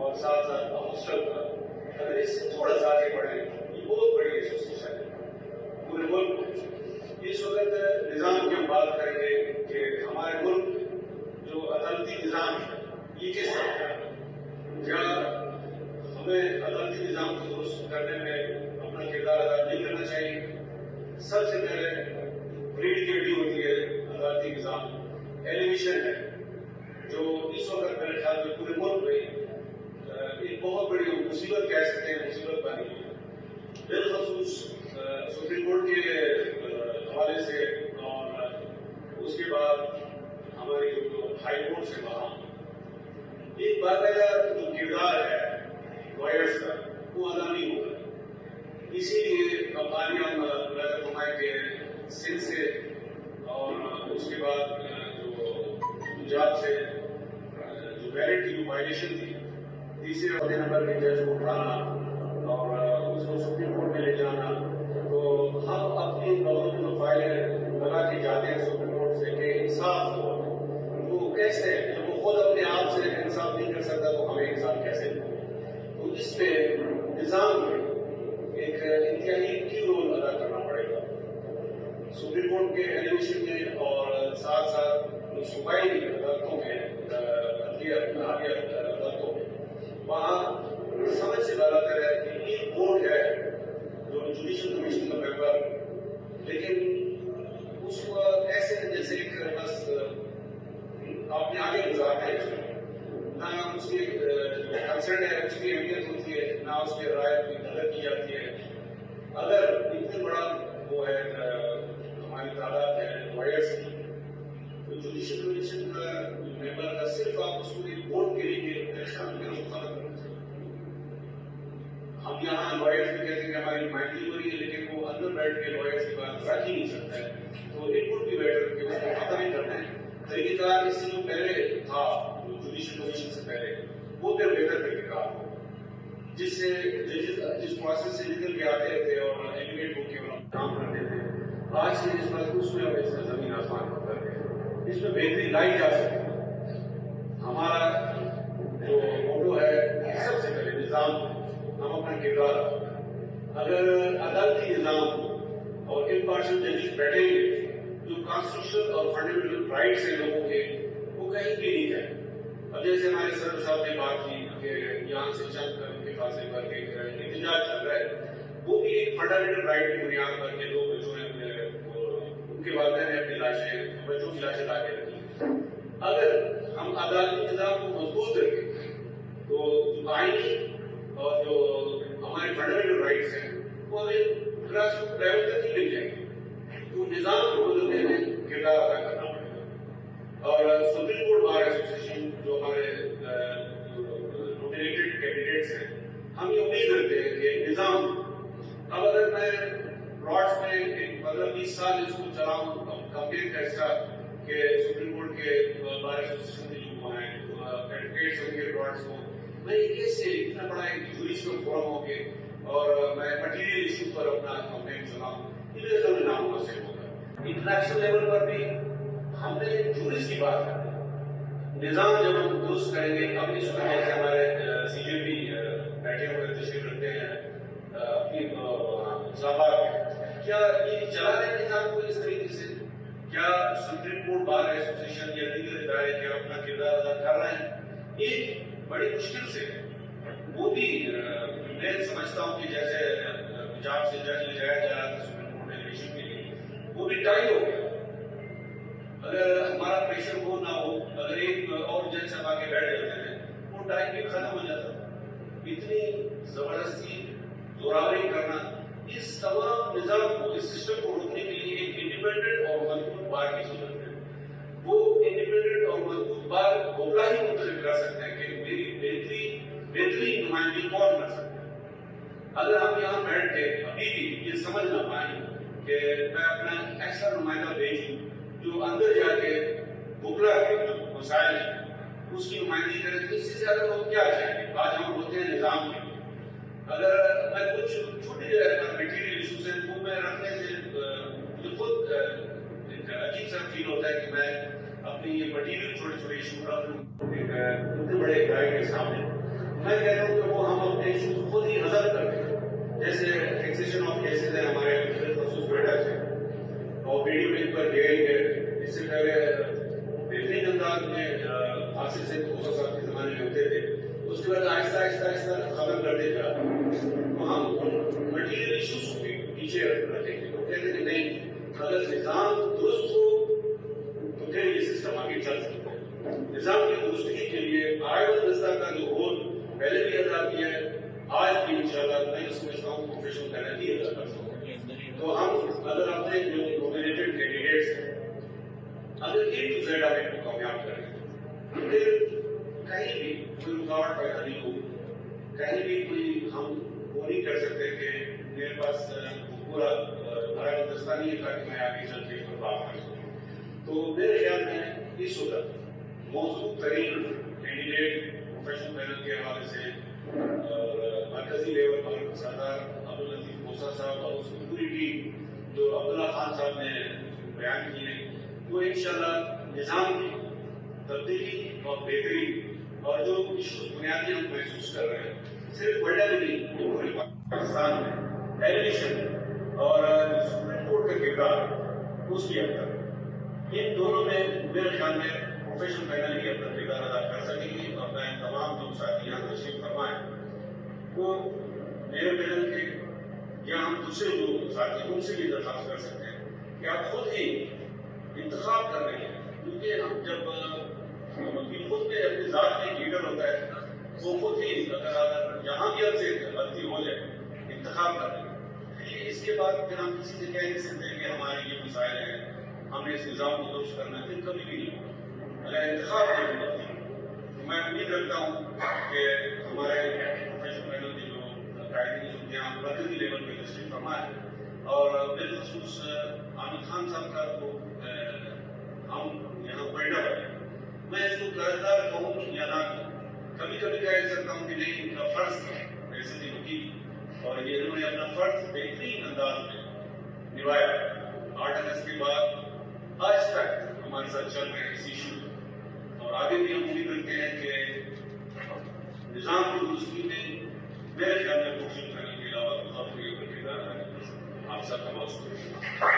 اور ساتھ ساتھ ہاسٹل کا، اگر اس سے تھوڑا سا آگے بڑھیں، یہ بہت بڑی ایسوسیشن ہے پورے ملک میں۔ اس وقت نظام کی ہم بات کریں گے کہ ہمارے ملک جو عدالتی نظام ہے یہ کس طرح ہے، کیا ہمیں عدالتی نظام کو درست کرنے میں اپنا کردار ادا نہیں کرنا چاہیے؟ سب سے پہلے ریڑھ کی ہڈی ہوتی ہے عدالتی نظام، ایلیگیشن ہے جو اس وقت میرے خیال میں پورے ملک میں ایک بہت بڑی مصیبت کہہ سکتے ہیں، مصیبت بنی ہے بالخصوص سپریم کورٹ کے حوالے سے، اور اس کے بعد ہماری جو ہائی کورٹ سے وہاں ایک باقاعدہ جو کردار ہے لائرس کا وہ ادا نہیں ہو رہا۔ اسی لیے اب آج ہم فرمائیں کہ سندھ سے اور اس کے بعد جو پنجاب سے جو میرٹ کی جو وائلیشن تھی، تیسرے عہدے نمبر کے جج کو اٹھانا اور اس کو سپریم کورٹ میں لے جانا، تو ہم اپنی لوگوں کی جو فائلیں لگا کے جاتے ہیں سپریم کورٹ سے کہ انصاف ہو، وہ کیسے جب وہ خود اپنے آپ سے انصاف نہیں کر سکتا تو ہمیں انصاف کیسے دے؟ تو اس میں نظام میں ایک انتہائی کی رول ادا کرنا پڑے گا سپریم کورٹ کے ایلیگیشن میں، اور ساتھ ساتھ صوبائی عدالتوں میں، عدلیہ عدالتوں میں، وہاں سمجھ سے زیادہ تر ہے کہ ایک بورڈ ہے جو جوڈیشل کمیشن کا ممبر، لیکن اس کو ایسے جیسے ایک بس آپ نے آگے گزارنا ہے، نہ اس کی کنسرن ہے، اس کی اہمیت ہوتی ہے، نہ اس کی رائے کی قدر کی جاتی ہے۔ اگر اتنے بڑا وہ ہے ہماری تعداد ہے لائرس کی، تو جوڈیشل کمیشن کا ممبر کا صرف آپ اس کو ایک ووٹ کے لیے الیکشن میں ختم کرنا چاہیے۔ ہم یہاں لائرس بھی کہتے ہیں کہ ہماری نمائندگی ہو رہی ہے، لیکن وہ اندر بیٹھ کے لائرس کی بات رکھ ہی نہیں سکتا ہے، تو اٹ وڈ بی بیٹر کہ اس کو ختم ہی کرنا ہے۔ طریقہ کار اس سے جو پہلے تھا جوڈیشل کمیشن سے پہلے، وہ پھر بہتر طریقہ کار ہو، جس سے جس پروسیس سے نکل کے آتے تھے اور ایلیگیٹ ہو کے کام کرتے تھے، آج سے اس وقت اس میں اور اس میں زمین آسمان کا فرق ہے، اس میں بہتری لائی جا سکتی ہے۔ ہمارا جو موٹو ہے سب سے پہلے نظام، ہم اپنا کردار، اگر عدالتی نظام اور امپارشل ججز بیٹھیں گے، جو کانسٹیٹیوشنل اور فنڈامنٹل رائٹس ہیں لوگوں کے، وہ کہیں بھی نہیں جائیں۔ اب جیسے ہمارے صدر صاحب نے بات کی کہ یہاں سے چند کر کے فاصلے پر ایک احتجاج چل رہا ہے، وہ بھی ایک فنڈامنٹل رائٹ کی بنیاد پر کے لوگ جو ہیں ان کے والدین نے اپنی لاشیں، بچوں کی لاشیں لا کے رکھی۔ اگر ہم عدالتی نظام کو مضبوط رکھیں تو جو آئینی اور جو ہمارے فنڈامنٹل رائٹس ہیں وہ ہمیں کلاس لیول تک ہی مل جائیں گے، تو نظام کو بدلنے میں کردار ادا کرنا پڑے گا۔ اور سپریم کورٹ بار ایسوسیشن جو ہمارے نومینیٹڈ کینڈیڈیٹس ہیں، ہم یہ امید رکھتے ہیں کہ نظام، اب اگر میں پلاٹس میں ایک 15-20 سال اس کو چلاؤں کمپیئر کا حصہ کہ سپریم کورٹ کے بار ایسوسیشن کے جو ہیں ایڈوکیٹس ہوں گے پلاٹس کو، میں یہ کیسے اتنا بڑا ایک جوڈیشل فورم ہو کے اور میں مٹیریل ایشوز پر اپنا کمپلین چلاؤں، یہ میرے سامنے نامناسب ہوگا۔ انٹرنیشنل لیول پر بھی ہم نے جورس کی بات کرتے ہیں، نظام جب ہم درست کریں گے، اب اس وقت جیسے ہمارے سی جے پی بیٹھے ہوئے تشریف رکھتے ہیں اپنی اسلام آباد میں، کیا یہ چلا رہے نظام کو اس طریقے سے؟ کیا سپریم کورٹ بار ایسوسیشن یا دیگر ادارے کیا اپنا کردار ادا کر رہے ہیں؟ ایک بڑی مشکل سے وہ بھی میں سمجھتا ہوں کہ جیسے پنجاب سے جج لے جایا جا رہا تھا سپریم کورٹ ایلیگیشن کے لیے، وہ بھی ٹائی ہو گیا۔ اگر ہمارا پریشر وہ نہ ہو، اگر ایک اور جج صاحب آگے بیٹھ جاتے ہیں، وہ ٹائم بھی ختم ہو جاتا۔ اتنی زبردستی زوراوری کرنا، اس تمام نظام کو، اس سسٹم کو روکنے کے لیے ایک انڈیپینڈنٹ اور مضبوط بار کی ضرورت ہے۔ وہ انڈیپینڈنٹ اور مضبوط بار بھوپلا ہی منتخب کر سکتے ہیں کہ میری بہترین نمائندگی کون کر سکتا ہے۔ اگر ہم یہاں بیٹھ کے ابھی بھی یہ سمجھ نہ پائیں کہ میں اپنا ایسا نمائندہ بھیجوں جو اندر جا کے بھوپلا کے جو مسائل ہیں اس کی نمائندگی کرے، تو اس سے زیادہ لوگ کیا چاہیں گے؟ آج ہم ہوتے ہیں نظام کے لیے، اگر میں کچھ چھوٹی میٹیریل ایشوز ہیں وہ میں رکھنے سے مجھے خود ایک عجیب سا فیل ہوتا ہے کہ میں اپنی یہ مٹیریل چھوٹے چھوٹے ایشو رکھ لوں اتنے بڑے ادارے کے سامنے۔ میں تمام کیسز ہیں ہمارے خصوص میڈرس ہیں اور ویڈیو لنک پر ہیئرنگ ہے. اس سے پہلے بہترین انداز میں حاصل سے بھروسہ صاحب کے زمانے میں ہوتے تھے. اس کے بعد آہستہ آہستہ ختم کرتے جا ہم مٹیریل ایشوز کو بھی پیچھے رکھیں گے. تو کہتے ہیں کہ نہیں, اگر نظام درست ہو تو پھر یہ سسٹم آگے چل سکتا ہے. نظام کی درستگی کے لیے آئیڈل دستہ کا جو رول پہلے بھی ادا کیا ہے, آج بھی انشاءاللہ میں سمجھتا ہوں پروفیشنل کرنا بھی ادا کر سکتے ہیں. تو ہم اگر اپنے جو نومینیٹڈ کینڈیڈیٹس ہیں اگر A to Z آپ ان کو کامیاب کریں پھر کہیں بھی کوئی رکاوٹ پیدا نہیں ہوگی. کہیں بھی کوئی ہم وہ نہیں کر سکتے کہ میرے پاس پورا بڑا دستہ نہیں ہے تاکہ میں آگے چل کے اس پر بات کر سکوں. تو میرے خیال میں اس وقت موضوع ترین کینڈیڈیٹ پروفیشنل پینل کے حوالے سے مرکزی لیول پر سردار عبداللطیف موسیٰ صاحب اور اس کی پوری ٹیم جو عبداللہ خان صاحب نے بیان کی ہے وہ انشاءاللہ نظام کی تبدیلی اور بہتری اور جو ایشوز بنیادی ہم محسوس کر رہے ہیں صرف وڈا میں نہیں پورے پاکستان میں ایلیگیشن اور سپریم کورٹ کا کردار اس کی اندر ان دونوں میں میرے خیال میں پروفیشنل پینل ہی اپنا کردار ادا کر سکیں گے. اور میں تمام جو ساتھی یہاں تشریف فرمائیں وہ میرے پینل کے یا ہم دوسرے جو ساتھی ان سے بھی درخواست کر سکتے ہیں کہ آپ خود ہی انتخاب کر رہے ہیں. کیونکہ ہم جب خود میں اپنی ذات میں لیڈر ہوتا ہے وہ خود ہی اگر جہاں بھی ہم سے غلطی ہو جائے انتخاب کر رہے ہیں. اس کے بعد پھر ہم کسی سے کہہ نہیں سکتے کہ ہمارے یہ مسائل ہیں ہم نے اس نظام کو درست کرنا ہے. پھر کبھی بھی نہیں اگر انتخاب نہیں ہوگا. میں امید رکھتا ہوں کہ ہمارے پروفیشنل پینل کے جو قائدین یہاں مرکزی لیول پہ تشریف فرما ہے اور بالخصوص عامر خان صاحب کا وہ ہم یہاں پیدا بنے میں اس کو قرضدار کہوں یا نہ کہوں. کبھی کبھی کہہ سکتا ہوں کہ نہیں ان کا فرض تھا ایسے بھی وکیل اور یہ انہوں نے اپنا فرض بہترین انداز میں نبھایا. 8 اگست کے بعد آج تک ہمارے ساتھ چل رہے ہیں اس ایشو اور آگے بھی ہم امید رکھتے ہیں کہ نظام کی درستگی میں میرے خیال میں پروفیشنل پینل کے علاوہ بہت کوئی کردار ہے. آپ سب کا بہت شکریہ.